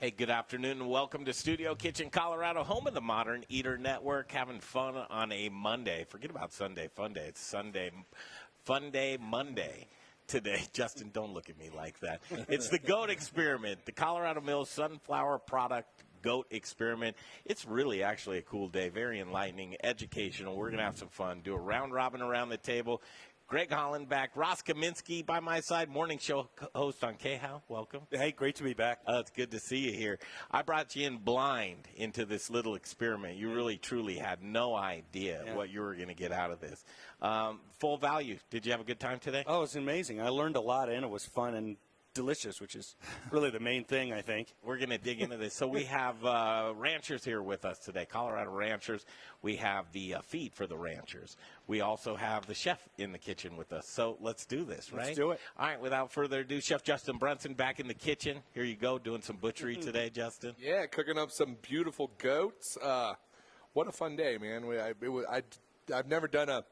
Hey, good afternoon, and welcome to Studio Kitchen Colorado, home of the Modern Eater Network, having fun on a Monday. Forget about Sunday Fun Day. It's Sunday Fun Day Monday today. Justin, don't look at me like that. It's the GOAT Experiment, the Colorado Mills Sunflower Product GOAT Experiment. It's really actually a cool day, very enlightening, educational. We're going to have some fun, do a round robin around the table. Greg Hollenbach, Ross Kaminsky by my side, morning show host on KHOW. Welcome. Hey, great to be back. It's good to see you here. I brought you in blind into this little experiment. You really, truly had no idea what you were going to get out of this. Full value. Did you have a good time today? Oh, it was amazing. I learned a lot, and it was fun and delicious, which is really the main thing, I think. We're going to dig into this. So we have ranchers here with us today, Colorado ranchers. We have the feed for the ranchers. We also have the chef in the kitchen with us. So let's do this, right? Let's do it. All right, without further ado, Chef Justin Brunson back in the kitchen. Here you go, doing some butchery today, Justin. Yeah, cooking up some beautiful goats. What a fun day, man. I've never done a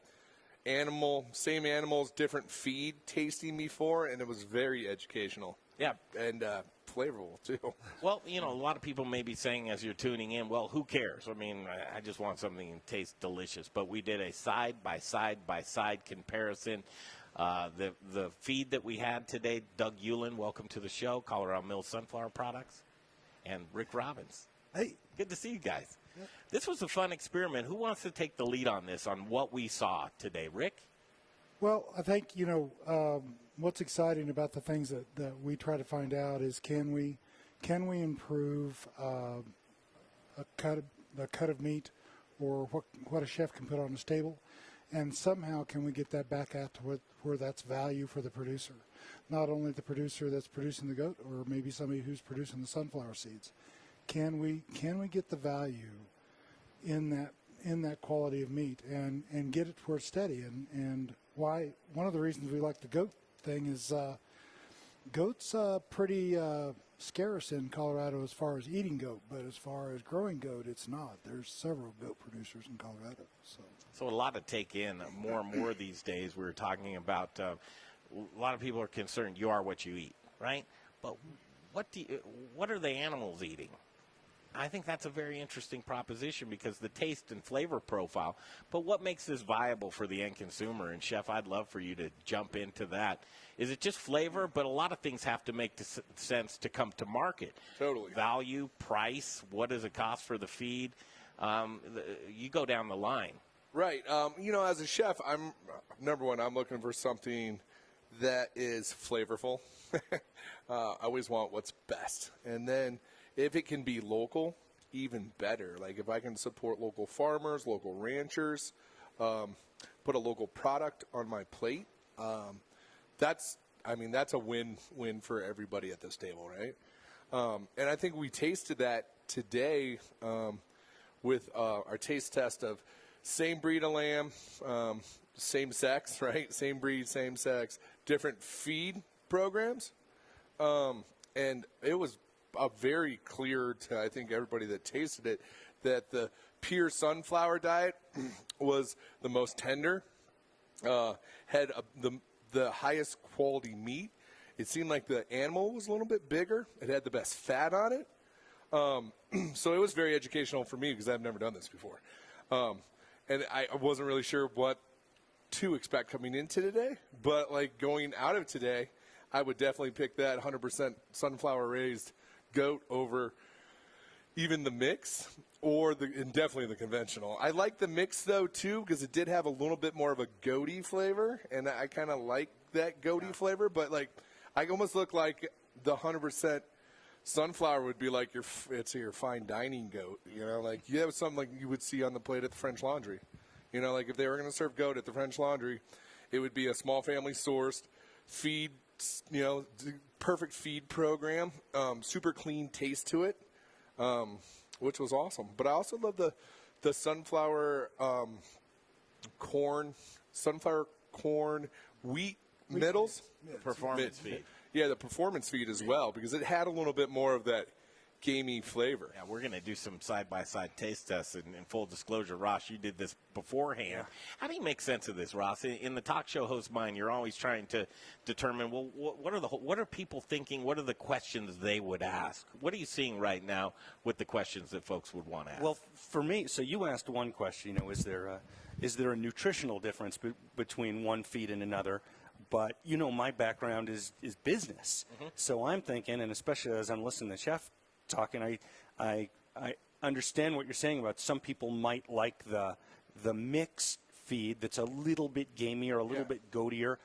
same animals, different feed tasting before, and it was very educational. Yeah. And flavorful, too. Well, you know, a lot of people may be saying as you're tuning in, well, who cares? I mean, I just want something that tastes delicious. But we did a side-by-side comparison. The feed that we had today, Doug Hewlin, welcome to the show, Colorado Mills Sunflower Products, and Rick Robbins. Hey. Good to see you guys. Yep. This was a fun experiment. Who wants to take the lead on this, on what we saw today? Rick? Well, I think, what's exciting about the things that we try to find out is can we improve a cut of meat or what a chef can put on his table, and somehow can we get that back out to where that's value for the producer, not only the producer that's producing the goat or maybe somebody who's producing the sunflower seeds. Can we get the value in that quality of meat and get it where it's steady? And why one of the reasons we like the goat thing is goat's pretty scarce in Colorado as far as eating goat, but as far as growing goat, it's not. There's several goat producers in Colorado. So a lot to take in, more and more these days. We were talking about a lot of people are concerned you are what you eat, right? But what are the animals eating? I think that's a very interesting proposition because the taste and flavor profile. But what makes this viable for the end consumer? And, Chef, I'd love for you to jump into that. Is it just flavor? But a lot of things have to make sense to come to market. Totally. Value, price, what does it cost for the feed? You go down the line. Right. As a chef, I'm looking for something that is flavorful. I always want what's best. And then if it can be local, even better. Like if I can support local farmers, local ranchers, put a local product on my plate, that's a win-win for everybody at this table, right? And I think we tasted that today with our taste test of same breed of lamb, same sex, right? Same breed, same sex, different feed programs. And it was very clear to, I think, everybody that tasted it that the pure sunflower diet was the most tender, had the highest quality meat. It seemed like the animal was a little bit bigger. It had the best fat on it. So it was very educational for me because I've never done this before. And I wasn't really sure what to expect coming into today. But, like, going out of today, I would definitely pick that 100% sunflower-raised goat over even the mix and definitely the conventional. I like the mix, though, too, because it did have a little bit more of a goaty flavor, and I kind of like that goaty flavor. But, like, I almost look like the 100% sunflower would be like it's your fine dining goat, like you have something like you would see on the plate at the French Laundry. Like if they were going to serve goat at the French Laundry, it would be a small family sourced feed, perfect feed program, super clean taste to it, which was awesome. But I also love the sunflower corn wheat middles. Performance feed. Yeah, the performance feed as well, because it had a little bit more of that gamey flavor. Yeah, we're going to do some side-by-side taste tests. And in full disclosure, Ross, you did this beforehand. Yeah. How do you make sense of this, Ross? In the talk show host mind, you're always trying to determine, well, what are people thinking? What are the questions they would ask? What are you seeing right now with the questions that folks would want to ask? Well, for me, so you asked one question, is there a nutritional difference between one feed and another? But, my background is business. Mm-hmm. So I'm thinking, and especially as I'm listening to Chef talking, I understand what you're saying about some people might like the mixed feed that's a little bit gamier, a little bit goatier.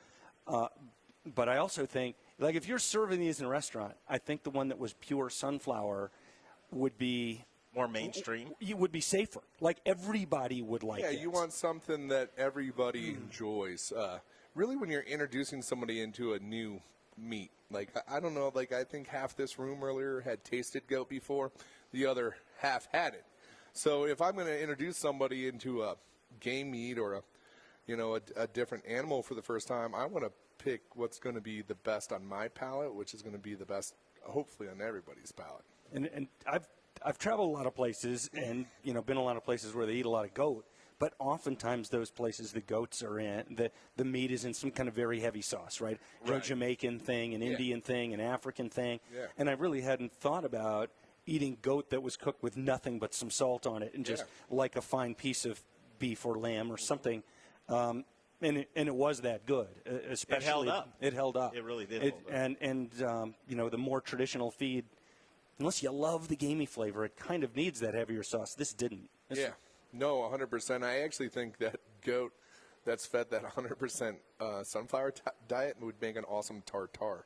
But I also think, like, if you're serving these in a restaurant, I think the one that was pure sunflower would be more mainstream. You would be safer. Like, everybody would like it. Yeah, you want something that everybody enjoys. Really, when you're introducing somebody into a new meat, like, I don't know, like, I think half this room earlier had tasted goat before, the other half hadn't. So if I'm going to introduce somebody into a game meat or a different animal for the first time, I want to pick what's going to be the best on my palate, which is going to be the best, hopefully, on everybody's palate. And I've traveled a lot of places and been a lot of places where they eat a lot of goat. But oftentimes those places the goats are in, the meat is in some kind of very heavy sauce, right? A Jamaican thing, an Indian thing, an African thing. Yeah. And I really hadn't thought about eating goat that was cooked with nothing but some salt on it and just like a fine piece of beef or lamb or something. And it was that good. Especially, it held up. It held up. It really did hold up. And the more traditional feed, unless you love the gamey flavor, it kind of needs that heavier sauce. This didn't. No, 100%. I actually think that goat that's fed that 100% sunflower diet would make an awesome tartare.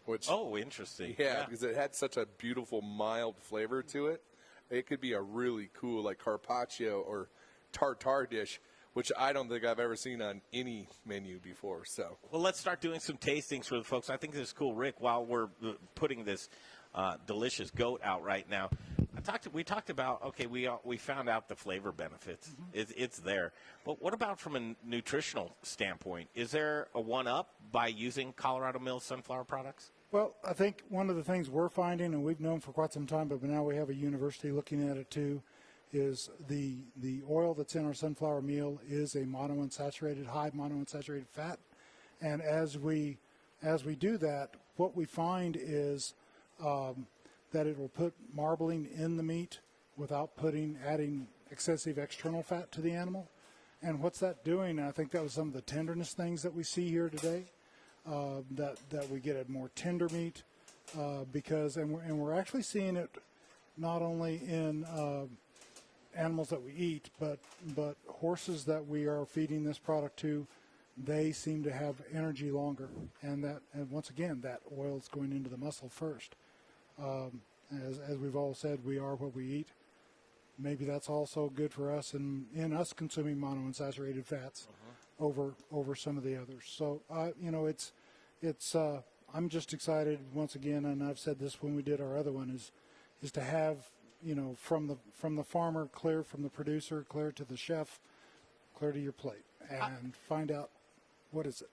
Interesting. Yeah, because it had such a beautiful, mild flavor to it. It could be a really cool, like, carpaccio or tartare dish, which I don't think I've ever seen on any menu before. So, well, let's start doing some tastings for the folks. I think this is cool, Rick. While we're putting this delicious goat out right now, we talked about, okay, we found out the flavor benefits. Mm-hmm. It's there. But what about from a nutritional standpoint? Is there a one-up by using Colorado Mills sunflower products? Well, I think one of the things we're finding, and we've known for quite some time, but now we have a university looking at it too, is the oil that's in our sunflower meal is a high monounsaturated fat. And as we do that, what we find is that it will put marbling in the meat without adding excessive external fat to the animal. And what's that doing? I think that was some of the tenderness things that we see here today, that we get a more tender meat because we're actually seeing it not only in animals that we eat, but horses that we are feeding this product to. They seem to have energy longer, and once again, that oil is going into the muscle first. As we've all said, we are what we eat. Maybe that's also good for us in us consuming monounsaturated fats over some of the others. So I'm just excited once again, and I've said this when we did our other one, is to have from the farmer clear, from the producer clear to the chef, clear to your plate, and find out what is it.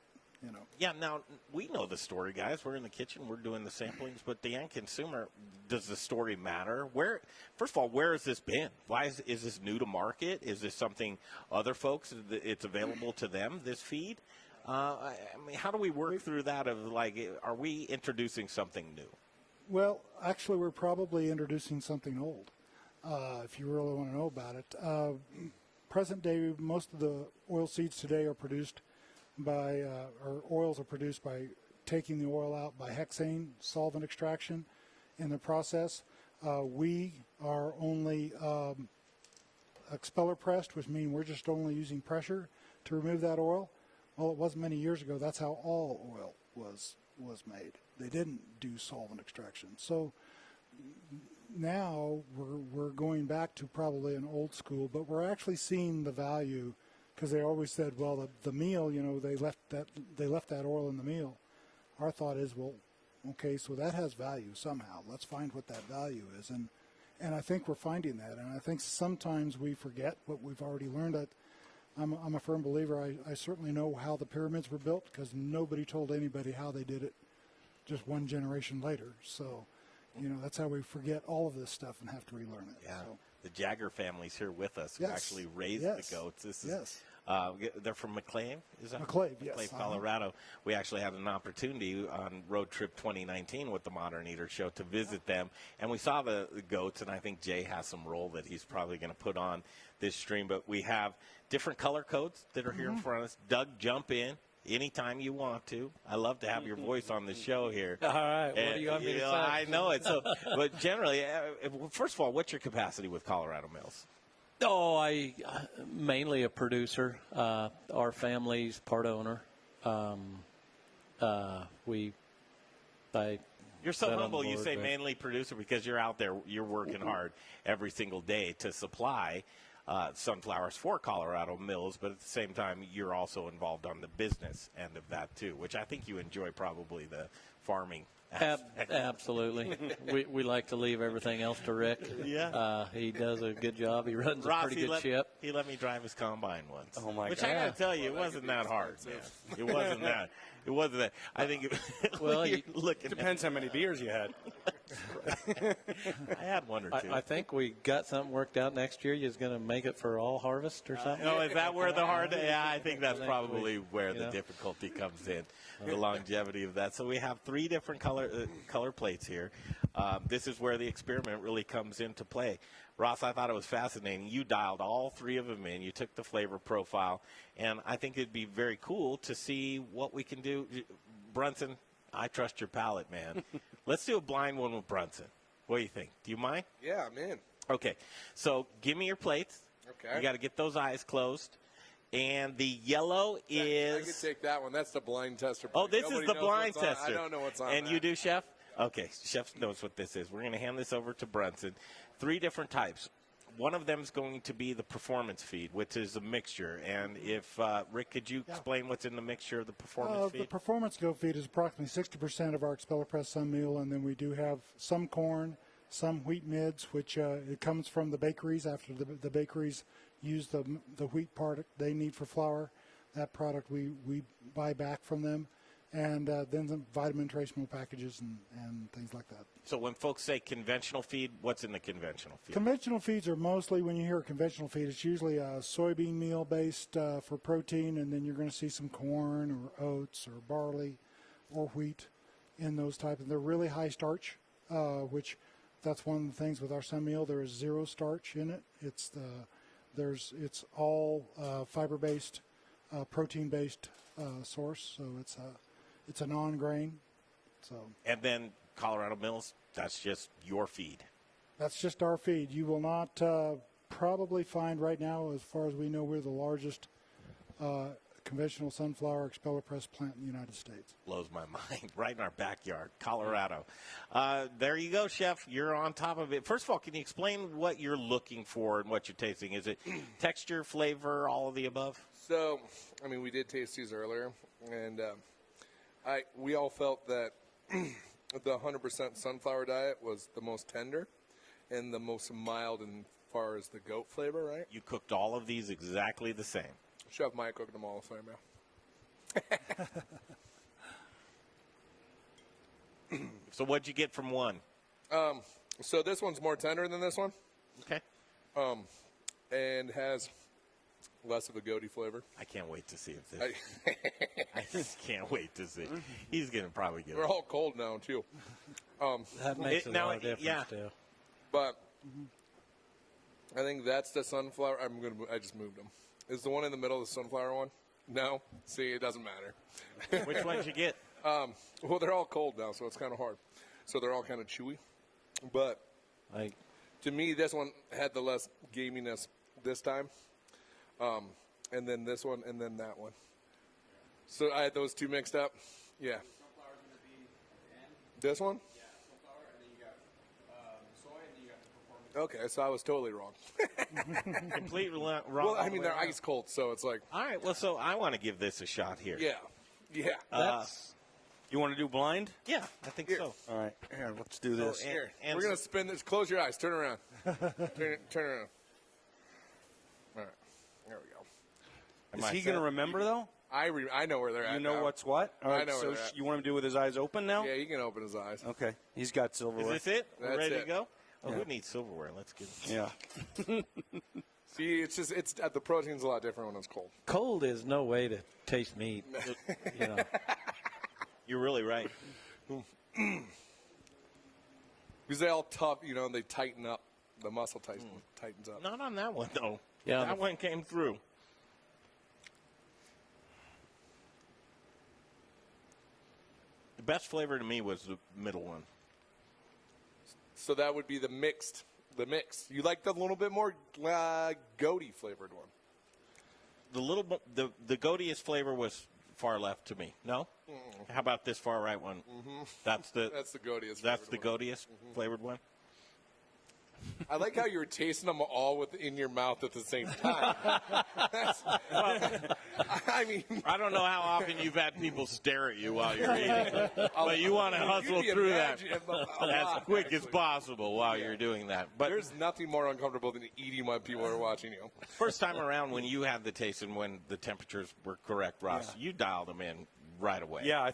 Yeah, now, we know the story, guys. We're in the kitchen. We're doing the samplings. But the end consumer, does the story matter? First of all, where has this been? Why is this new to market? Is this something other folks, it's available to them, this feed? I mean, how do we work through that of, like, are we introducing something new? Well, actually, we're probably introducing something old, if you really want to know about it. Present day, most of the oil seeds today are produced or oils are produced by taking the oil out by hexane solvent extraction in the process. We are only expeller pressed, which means we're just only using pressure to remove that oil. Well, it wasn't many years ago. That's how all oil was made. They didn't do solvent extraction. So now we're going back to probably an old school, but we're actually seeing the value. Because they always said, well, the meal, they left that oil in the meal. Our thought is, well, okay, so that has value somehow. Let's find what that value is, and I think we're finding that. And I think sometimes we forget what we've already learned. I'm a firm believer. I certainly know how the pyramids were built because nobody told anybody how they did it. Just one generation later. So, that's how we forget all of this stuff and have to relearn it. Yeah. So. The Jagger family's here with us who Yes. actually raised Yes. the goats. This is, Yes. they're from McClave, is that? McClave, yes. McClave, Colorado. We actually had an opportunity on Road Trip 2019 with the Modern Eater Show to visit them, and we saw the goats, and I think Jay has some role that he's probably going to put on this stream, but we have different color codes that are here in front of us. Doug, jump in anytime you want to. I love to have your voice on the show here. All right, what do you want me to say? I know it. So, but generally, first of all, what's your capacity with Colorado Mills? Oh, I mainly a producer. Our family's part owner. You're so humble. You say mainly producer because you're out there. You're working hard every single day to supply sunflowers for Colorado Mills, but at the same time, you're also involved on the business end of that too, which I think you enjoy probably the farming. Absolutely. We like to leave everything else to Rick. Yeah. He does a good job. He runs Ross, a pretty good ship. He let me drive his combine once. Oh, my Which God. I got to tell you, it wasn't that hard, man. It wasn't that. It wasn't that. I think Well, Depends how many beers you had. I had one or two. I think we got something worked out next year. You're going to make it for all harvest or something? Oh, is that where the hard? Yeah, I think that's think probably where the yeah. difficulty comes in, the longevity of that. So we have 3 different color plates here. This is where the experiment really comes into play. Ross, I thought it was fascinating. You dialed all 3 of them in. You took the flavor profile, and I think it'd be very cool to see what we can do. Brunson, I trust your palate, man. Let's do a blind one with Brunson. What do you think? Do you mind? Yeah, I'm in. Okay, so give me your plates. Okay. You got to get those eyes closed. And the yellow is. I could take that one. That's the blind tester. Oh, this Nobody is the knows blind what's on. tester. I don't know what's on. And that. you do, Chef? Okay, Chef knows what this is. We're going to hand this over to Brunson. 3 different types. One of them is going to be the performance feed, which is a mixture. And if, Rick, could you explain what's in the mixture of the performance feed? The performance goat feed is approximately 60% of our expeller press sun meal, and then we do have some corn, some wheat mids, which it comes from the bakeries after the bakeries use the wheat product they need for flour. That product we buy back from them. And then some vitamin trace mineral packages and things like that. So when folks say conventional feed, what's in the conventional feed? Conventional feeds are mostly, when you hear conventional feed, it's usually a soybean meal based for protein, and then you're going to see some corn or oats or barley or wheat in those types. And they're really high starch, which that's one of the things with our sun meal. There is 0 starch in it. It's all fiber based, protein based source. So it's a non-grain. So. And then Colorado Mills, that's just your feed. That's just our feed. You will not probably find right now, as far as we know, we're the largest conventional sunflower expeller press plant in the United States. Blows my mind. Right in our backyard, Colorado. There you go, Chef. You're on top of it. First of all, can you explain what you're looking for and what you're tasting? Is it texture, flavor, all of the above? So, I mean, we did taste these earlier, and we all felt that the 100% sunflower diet was the most tender and the most mild as far as the goat flavor, right? You cooked all of these exactly the same. Chef Mike cooked them all the same, yeah. So what'd you get from one? So this one's more tender than this one. Okay. And has less of a goaty flavor. I can't wait to see if this. I just can't wait to see. He's gonna probably get We're it. all cold now too. That makes a lot of difference, yeah. too. But I think that's the sunflower. I just moved them. Is the one in the middle the sunflower one? No. See, it doesn't matter. Which one'd you get? Well, they're all cold now, so it's kind of hard. So they're all kind of chewy. But to me, this one had the less gaminess this time. And then this one, and then that one. So I had those 2 mixed up. Yeah. Sunflower's going to be at the end. This one? Yeah, sunflower, and then you got soy, and then you got the performance. Okay, so I was totally wrong. Completely wrong. Well, I all the mean, way they're around. ice cold, so it's like, All right. Well, so I want to give this a shot here. yeah. You want to do blind? Yeah, I think Here. so. All right, here, let's do this. Here, and we're going to spin this. Close your eyes. Turn around. turn around. All right. There we go. Is he going to remember, though? I know where they're at. You know now. what's what? All I right, know so where they're at. you want him to do with his eyes open now? Yeah, he can open his eyes. Okay. He's got Is silverware. this it? We're That's ready it. to go? Oh, Yeah. who needs silverware? Let's get it. Yeah. See, it's the protein's a lot different when it's cold. Cold is no way to taste meat. You know. You're really right. Because they all tough, and they tighten up. The muscle tightens up. Not on that one, though. Yeah, that one came through. The best flavor to me was the middle one. So that would be the mix. You like the little bit more goaty flavored one. The goatiest flavor was far left to me. No? How about this far right one? That's the goatiest. That's the flavored one. goatiest flavored one. I like how you were tasting them all within your mouth at the same time. I mean, I don't know how often you've had people stare at you while you're eating, but you want to hustle you'd through that imagine a as lot, quick as actually. possible while you're doing that. But There's nothing more uncomfortable than eating when people are watching you. first time around, when you had the taste and when the temperatures were correct, Ross, you dialed them in right away. Yeah,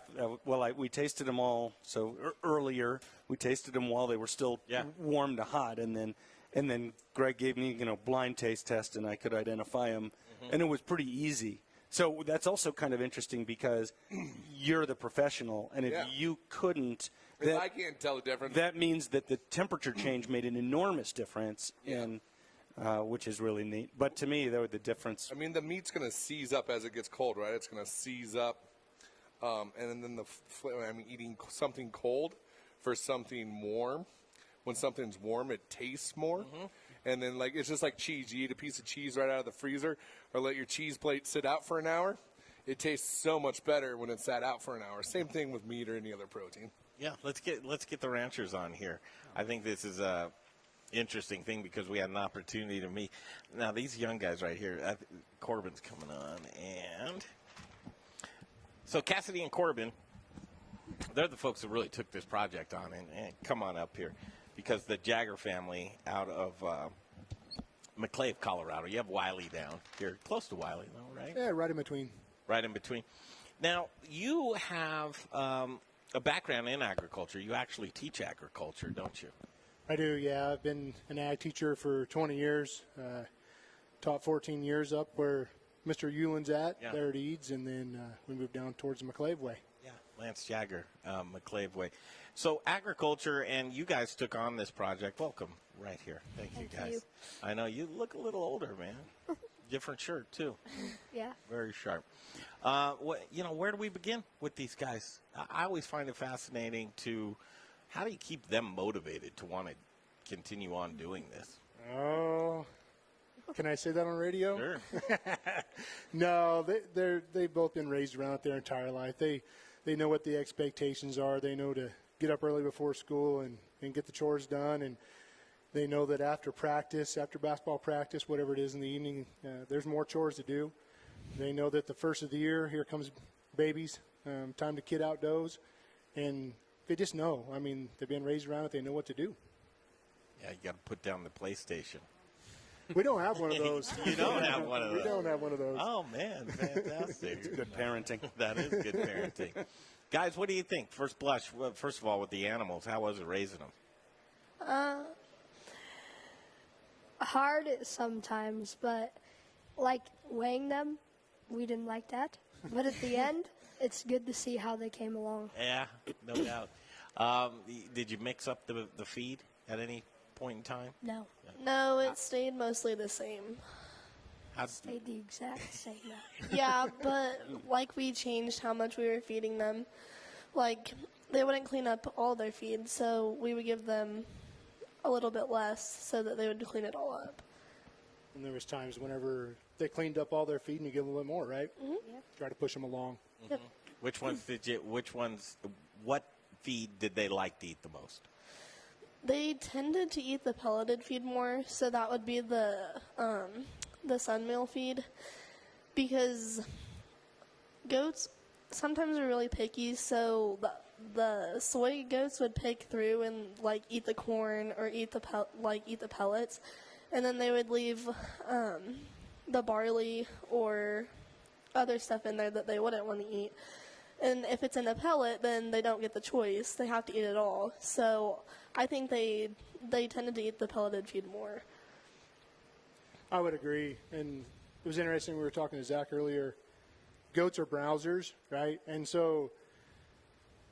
we tasted them all. So earlier, we tasted them while they were still warm to hot, and then Greg gave me blind taste test, and I could identify them, and it was pretty easy. So that's also kind of interesting because you're the professional, and if you couldn't, If I can't tell the difference. that means that the temperature change made an enormous difference, and which is really neat. But to me, though, the difference. I mean, the meat's going to seize up as it gets cold, right? It's going to seize up. And then eating something cold for something warm. When something's warm, it tastes more. And then, it's just like cheese. You eat a piece of cheese right out of the freezer or let your cheese plate sit out for an hour. It tastes so much better when it's sat out for an hour. Same thing with meat or any other protein. Yeah, let's get the ranchers on here. I think this is a interesting thing because we had an opportunity to meet. Now, these young guys right here, Corbin's coming on, and so Cassidy and Corbin, they're the folks that really took this project on, and come on up here, because the Jagger family out of McClave, Colorado. You have Wiley down here, close to Wiley, though, right? Yeah, right in between. Right in between. Now, you have a background in agriculture. You actually teach agriculture, don't you? I do, yeah. I've been an ag teacher for 20 years. Taught 14 years up where Mr. Euland's at, there at Eads, and then we moved down towards the McClave Way. Yeah, Lance Jagger, McClave Way. So agriculture, and you guys took on this project. Welcome right here. Thank you, guys. you. I know you look a little older, man. Different shirt, too. Yeah. Very sharp. Where do we begin with these guys? I always find it fascinating how do you keep them motivated to want to continue on doing this? Oh, can I say that on radio? Sure. No, they've both been raised around it their entire life. They know what the expectations are. They know to get up early before school and get the chores done. And they know that after basketball practice, whatever it is in the evening, there's more chores to do. They know that the first of the year, here comes babies, time to kid outdoors. And they just know. I mean, they've been raised around it. They know what to do. Yeah, you got to put down the PlayStation. We don't have one of those. You don't have one of those. We don't have one of those. Oh, man, fantastic. It's good parenting. That is good parenting. Guys, what do you think? First blush, first of all, with the animals, how was it raising them? Hard sometimes, but like weighing them, we didn't like that. But at the end, it's good to see how they came along. Yeah, no doubt. Did you mix up the feed at any point in time? No, No, it stayed mostly the same. stayed the exact same. Yeah, but we changed how much we were feeding them. They wouldn't clean up all their feed, so we would give them a little bit less so that they would clean it all up. And there was times whenever they cleaned up all their feed and you give them a little more, right? Yep. Try to push them along. Yep. What feed did they like to eat the most? They tended to eat the pelleted feed more, so that would be the sunmeal feed, because goats sometimes are really picky, so the soy goats would pick through and eat the corn or eat the pellets, and then they would leave the barley or other stuff in there that they wouldn't want to eat. And if it's in a pellet, then they don't get the choice. They have to eat it all. So I think they tended to eat the pelleted feed more. I would agree. And it was interesting, we were talking to Zach earlier. Goats are browsers, right? And so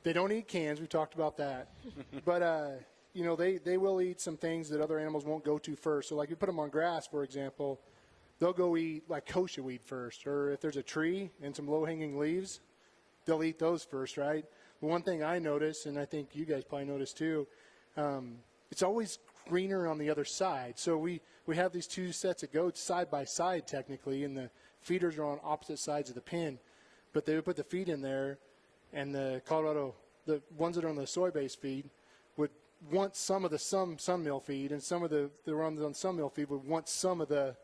they don't eat cans. We talked about that. But, you know, they will eat some things that other animals won't go to first. So, like, you put them on grass, for example, they'll go eat, like, kochia weed first. Or if there's a tree and some low-hanging leaves, they'll eat those first, right? But one thing I notice, and I think you guys probably notice too, it's always greener on the other side. So we have these two sets of goats side by side, technically, and the feeders are on opposite sides of the pen. But they would put the feed in there, and the ones that are on the soy-based feed would want some of the sun meal feed, and some of the ones on sun meal feed would want some of the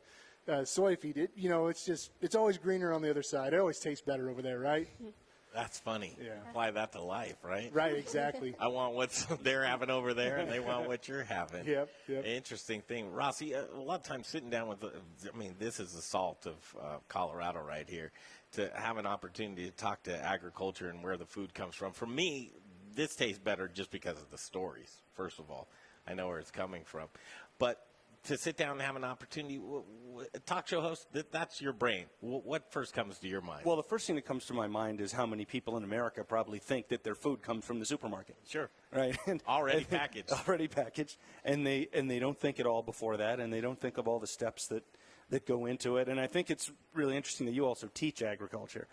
soy feed. It's always greener on the other side. It always tastes better over there, right? That's funny. Yeah. Apply that to life, right? Right, exactly. I want what they're having over there, and they want what you're having. Yep. Interesting thing. Rossi, a lot of times sitting down with, this is the salt of Colorado right here, to have an opportunity to talk to agriculture and where the food comes from. For me, this tastes better just because of the stories, first of all. I know where it's coming from. But to sit down and have an opportunity, talk show host, that's your brain. What first comes to your mind? Well, the first thing that comes to my mind is how many people in America probably think that their food comes from the supermarket. Sure. Right. Already packaged. Already packaged, and they don't think at all before that, and they don't think of all the steps that go into it. And I think it's really interesting that you also teach agriculture,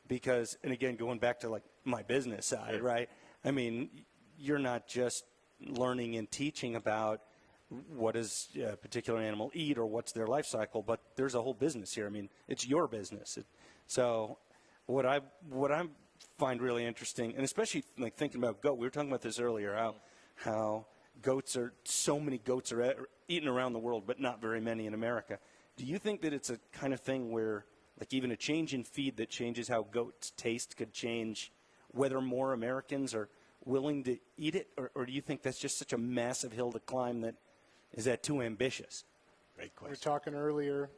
because, and again, going back to like my business side, right? I mean, you're not just learning and teaching about what does a particular animal eat or what's their life cycle, but there's a whole business here. I mean, it's your business. So what I find really interesting, and especially like thinking about goat, we were talking about this earlier, how so many goats are eaten around the world, but not very many in America. Do you think that it's a kind of thing where like even a change in feed that changes how goats taste could change whether more Americans are willing to eat it, or do you think that's just such a massive hill to climb that is that too ambitious? Great question. We were talking earlier,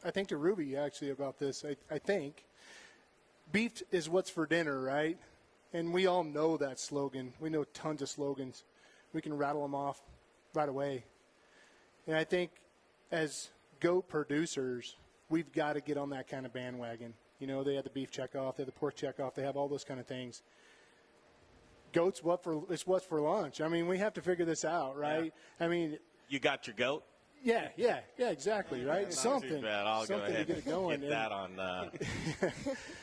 I think to Ruby actually about this. I think beef is what's for dinner, right? And we all know that slogan. We know tons of slogans. We can rattle them off right away. And I think as goat producers, we've got to get on that kind of bandwagon. You know, they have the beef checkoff, they have the pork checkoff, they have all those kind of things. Goats, it's what's for lunch. I mean, we have to figure this out, right? Yeah. I mean, you got your goat? Yeah, exactly, right? Something I'll something go ahead to get it going. Get that on.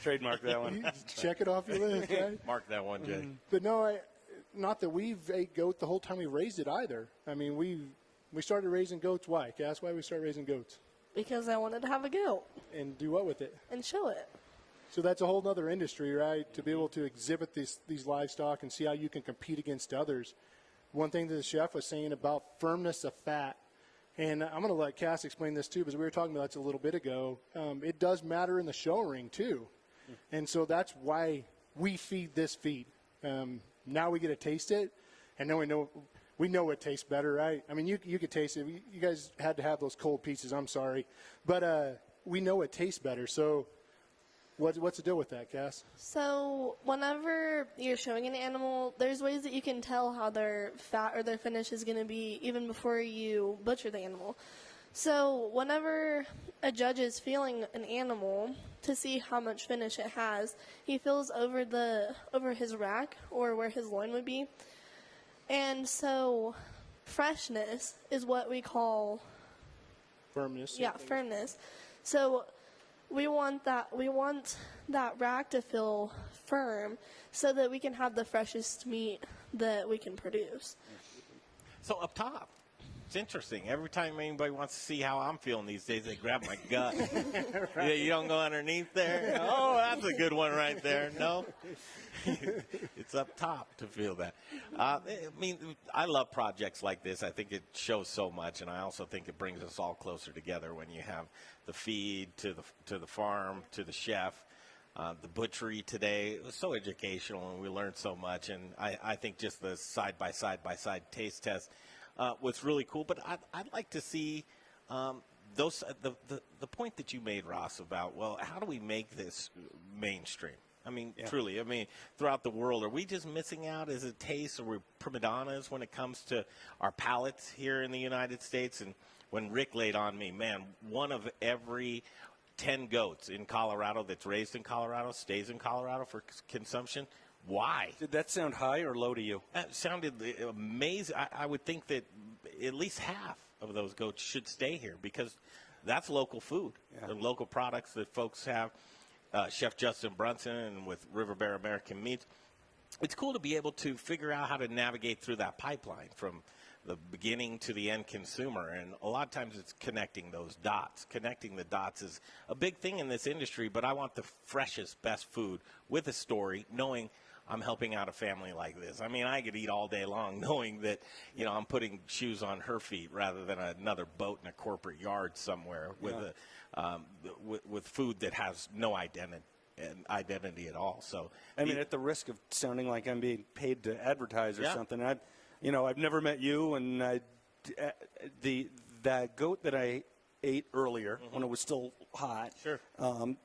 Trademark that one. Check it off your list, right? Mark that one, Jay. But no, not that we've ate goat the whole time we raised it either. I mean, we started raising goats. Why? That's why we started raising goats. Because I wanted to have a goat. And do what with it? And show it. So that's a whole other industry, right? To be able to exhibit these livestock and see how you can compete against others. One thing that the chef was saying about firmness of fat, and I'm going to let Cass explain this too, because we were talking about this a little bit ago. It does matter in the show ring too. And so that's why we feed this feed. Now we get to taste it, and then we know it tastes better, right? I mean, you could taste it. You guys had to have those cold pieces. I'm sorry. But we know it tastes better. So what's the deal with that, Cass? So whenever you're showing an animal, there's ways that you can tell how their fat or their finish is going to be even before you butcher the animal. So whenever a judge is feeling an animal to see how much finish it has, he feels over his rack or where his loin would be. And so freshness is what we call firmness. Yeah, firmness. So we want that rack to feel firm so that we can have the freshest meat that we can produce. So up top, it's interesting. Every time anybody wants to see how I'm feeling these days, they grab my gut. Right. Yeah, you don't go underneath there. Oh, that's a good one right there. No, it's up top to feel that. I mean, I love projects like this. I think it shows so much, and I also think it brings us all closer together when you have the feed to the farm to the chef. The butchery today, it was so educational, and we learned so much. And I think just the side by side taste test was really cool. But I'd like to see the point that you made, Ross, about, well, how do we make this mainstream? I mean, truly, I mean, throughout the world, are we just missing out as a taste? Are we prima donnas when it comes to our palates here in the United States? And when Rick laid on me, man, one of every 10 goats in Colorado that's raised in Colorado stays in Colorado for consumption. Why? Did that sound high or low to you? That sounded amazing. I would think that at least half of those goats should stay here because that's local food, the local products that folks have. Chef Justin Brunson and with River Bear American Meats. It's cool to be able to figure out how to navigate through that pipeline from the beginning to the end consumer. And a lot of times it's connecting those dots. Connecting the dots is a big thing in this industry, but I want the freshest, best food with a story, knowing I'm helping out a family like this. I mean, I could eat all day long knowing that, you know, I'm putting shoes on her feet rather than another boat in a corporate yard somewhere with with food that has no identity at all. So, I mean, at the risk of sounding like I'm being paid to advertise or something, I've never met you, and that goat that I ate earlier when it was still hot,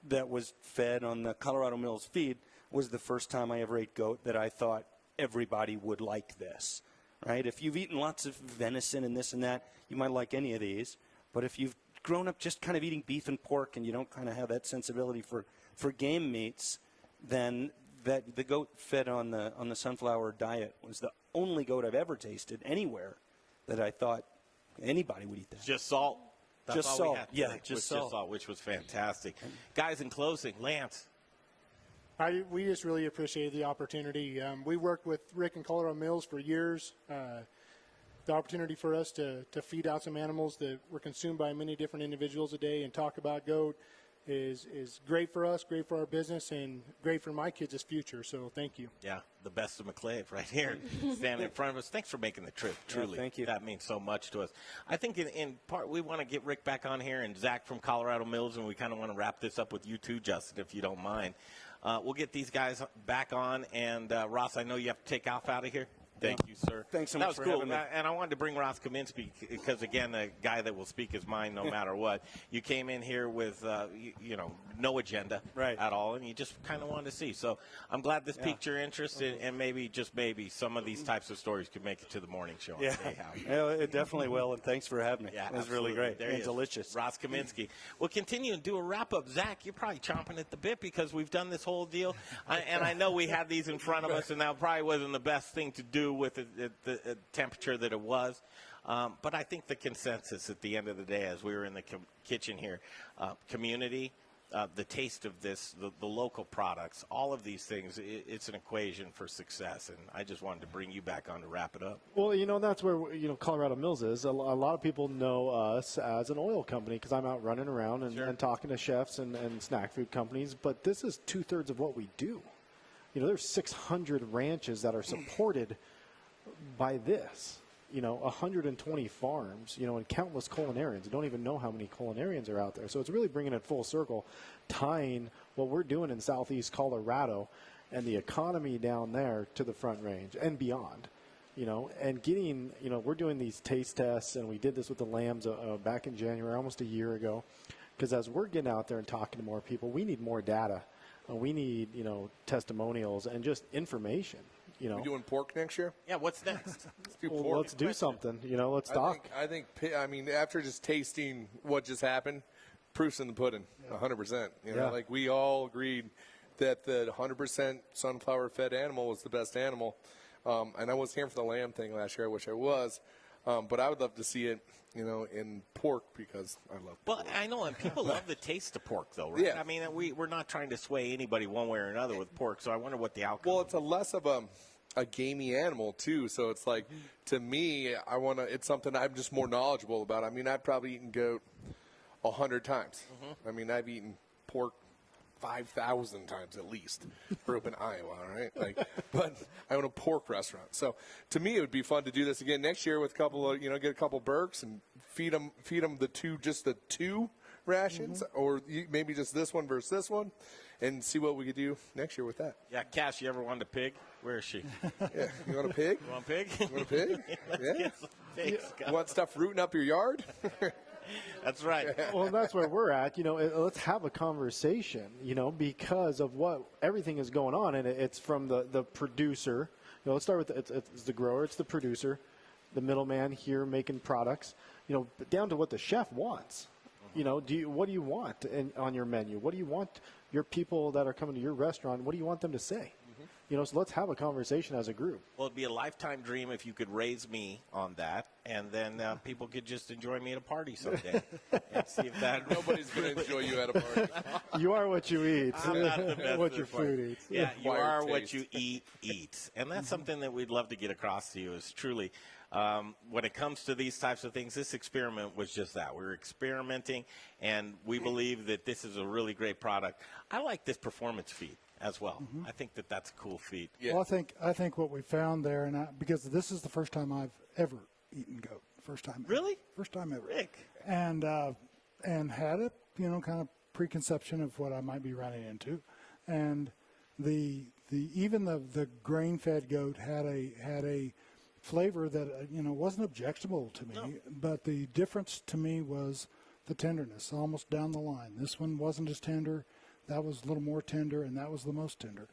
that was fed on the Colorado Mills feed, was the first time I ever ate goat that I thought everybody would like this, right? If you've eaten lots of venison and this and that, you might like any of these. But if you've grown up just kind of eating beef and pork and you don't kind of have that sensibility for game meats, then the goat fed on the sunflower diet was the only goat I've ever tasted anywhere that I thought anybody would eat that. Just salt. That's just all salt. We had today, just salt, which was fantastic. Guys, in closing, Lance. We just really appreciated the opportunity. We worked with Rick and Colorado Mills for years. The opportunity for us to feed out some animals that were consumed by many different individuals a day and talk about goat is great for us, great for our business, and great for my kids' future. So thank you. Yeah, the best of McClave right here standing in front of us. Thanks for making the trip, truly. Thank you. That means so much to us. I think in part we want to get Rick back on here and Zach from Colorado Mills, and we kind of want to wrap this up with you too, Justin, if you don't mind. We'll get these guys back on, and Ross, I know you have to take off out of here. Thank you, sir. Thanks so much for having me. And I wanted to bring Ross Kaminsky because, again, a guy that will speak his mind no matter what. You came in here with, no agenda at all, and you just kind of wanted to see. So I'm glad this piqued your interest, and maybe, just maybe, some of these types of stories could make it to the morning show. Yeah, it definitely will, and thanks for having me. Yeah, it was really great there and delicious. Ross Kaminsky. We'll continue and do a wrap-up. Zach, you're probably chomping at the bit because we've done this whole deal, and I know we had these in front of us, and that probably wasn't the best thing to do with the temperature that it was. But I think the consensus at the end of the day, as we were in the kitchen here, community, the taste of this, the local products, all of these things, it's an equation for success. And I just wanted to bring you back on to wrap it up. Well, that's where, Colorado Mills is. A lot of people know us as an oil company because I'm out running around and talking to chefs and snack food companies. But this is 2/3 of what we do. There's 600 ranches that are supported by this, 120 farms, and countless culinarians. You don't even know how many culinarians are out there. So it's really bringing it full circle, tying what we're doing in southeast Colorado and the economy down there to the Front Range and beyond, and getting, we're doing these taste tests, and we did this with the lambs back in January, almost a year ago, because as we're getting out there and talking to more people, we need more data. We need, testimonials and just information. We doing pork next year? Yeah, what's next? Let's do pork. Let's do something. Let's talk. I think, after just tasting what just happened, proof's in the pudding, 100%. Like we all agreed that the 100% sunflower-fed animal was the best animal. And I wasn't here for the lamb thing last year. I wish I was. But I would love to see it, in pork because I love pork. Well, I know, and people love the taste of pork, though, right? Yeah. I mean, we're not trying to sway anybody one way or another with pork, so I wonder what the outcome is. Well, it's less of a gamey animal, too. So it's like, to me, it's something I'm just more knowledgeable about. I mean, I've probably eaten goat 100 times. I mean, I've eaten pork 5,000 times at least. Grew up in Iowa, right? But I own a pork restaurant. So to me, it would be fun to do this again next year with a couple of, get a couple Berks and feed them the two rations, or maybe just this one versus this one, and see what we could do next year with that. Yeah, Cash, you ever wanted a pig? Where is she? Yeah, you want a pig? You want a pig? You want a pig? Yeah. You want stuff rooting up your yard? That's right. Well, that's where we're at. Let's have a conversation, because of what everything is going on. And it's from the producer. Let's start with it's the grower, it's the producer, the middleman here making products, but down to what the chef wants. What do you want on your menu? What do you want your people that are coming to your restaurant, what do you want them to say? So let's have a conversation as a group. Well, it'd be a lifetime dream if you could raise me on that, and then people could just enjoy me at a party someday. And see if that Nobody's going to enjoy you at a party. You are what you eat. I'm not the best what at your the party. food eats. Yeah, you Acquired are what taste. you eat. And that's something that we'd love to get across to you is truly, when it comes to these types of things, this experiment was just that. We were experimenting, and we believe that this is a really great product. I like this performance feed as well. I think that that's a cool feed. Yeah. Well, I think what we found there, because this is the first time I've ever eaten goat. First time. Really? First time ever. Rick. And had a kind of preconception of what I might be running into, and even the grain-fed goat had a flavor that wasn't objectionable to me, but the difference to me was the tenderness, almost down the line. This one wasn't as tender. That was a little more tender, and that was the most tender.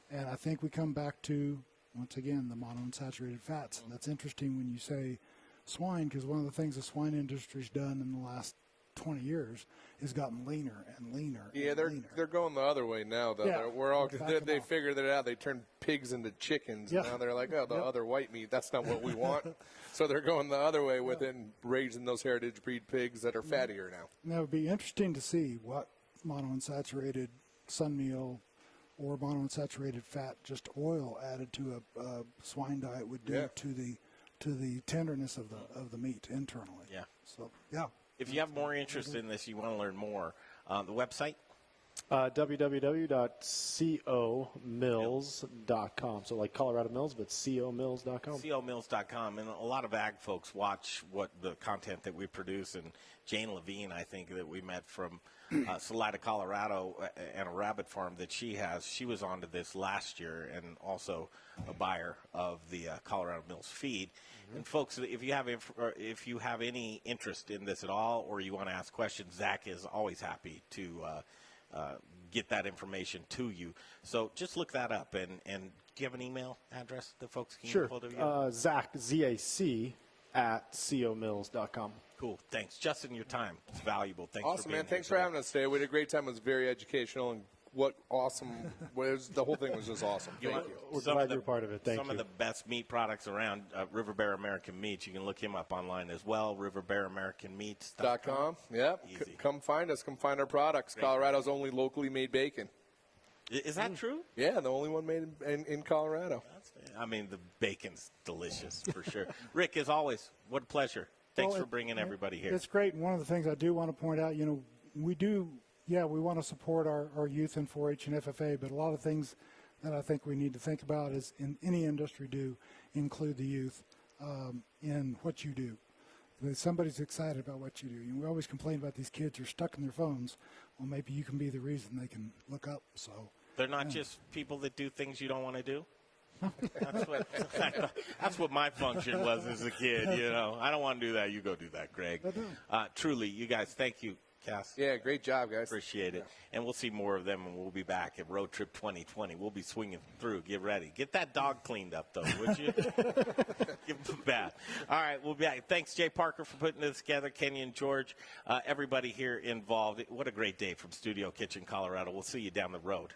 And I think we come back to, once again, the monounsaturated fats. And that's interesting when you say swine, because one of the things the swine industry's done in the last 20 years is gotten leaner and leaner. Yeah, and leaner. they're going the other way now, though. Yeah, We're all back them they off. figured it out. They turned pigs into chickens. Yeah. And now they're like, oh, the other white meat. That's not what we want. So they're going the other way within raising those heritage breed pigs that are fattier now. And that would be interesting to see what monounsaturated sun meal or monounsaturated fat, just oil added to a swine diet would do Yeah. to the tenderness of the meat internally. Yeah. So yeah. If you have more interest in this, you want to learn more, the website? www.comills.com. So like Colorado Mills, but comills.com. comills.com. And a lot of ag folks watch what the content that we produce. And Jane Levine, I think, that we met from Salida, Colorado, and a rabbit farm that she has. She was onto this last year and also a buyer of the Colorado Mills feed. And folks, if you have any interest in this at all, or you want to ask questions, Zach is always happy to get that information to you. So just look that up. And do you have an email address that folks can Sure. get hold of you? Zach, Z-A-C, at comills.com. Cool. Thanks. Justin, your time. It's valuable. Thanks Awesome, for being man. Thanks here for having us today. We had a great time. It was very educational, and the whole thing was just awesome. Thank you. We're glad you're part of it. Thank some you. of the best meat products around, River Bear American Meats. You can look him up online as well, riverbearamericanmeats.com. Yep. Easy. Come find us. Come find our products. Colorado's only locally made bacon. Is that true? Yeah, the only one made in Colorado. I mean, the bacon's delicious for sure. Rick, as always, what a pleasure. Thanks for bringing everybody here. It's great. And one of the things I do want to point out, we want to support our youth in 4-H and FFA, but a lot of things that I think we need to think about is in any industry include the youth in what you do. If somebody's excited about what you do. We always complain about these kids who are stuck in their phones. Well, maybe you can be the reason they can look up. So They're not just people that do things you don't want to do? That's what my function was as a kid, I don't want to do that. You go do that, Greg. Truly, you guys, thank you, Cass. Yeah, great job, guys. Appreciate it. And we'll see more of them, and we'll be back at Road Trip 2020. We'll be swinging through. Get ready. Get that dog cleaned up, though, would you? Give him a bath. All right, we'll be back. Thanks, Jay Parker, for putting this together. Kenny and George, everybody here involved. What a great day from Studio Kitchen, Colorado. We'll see you down the road.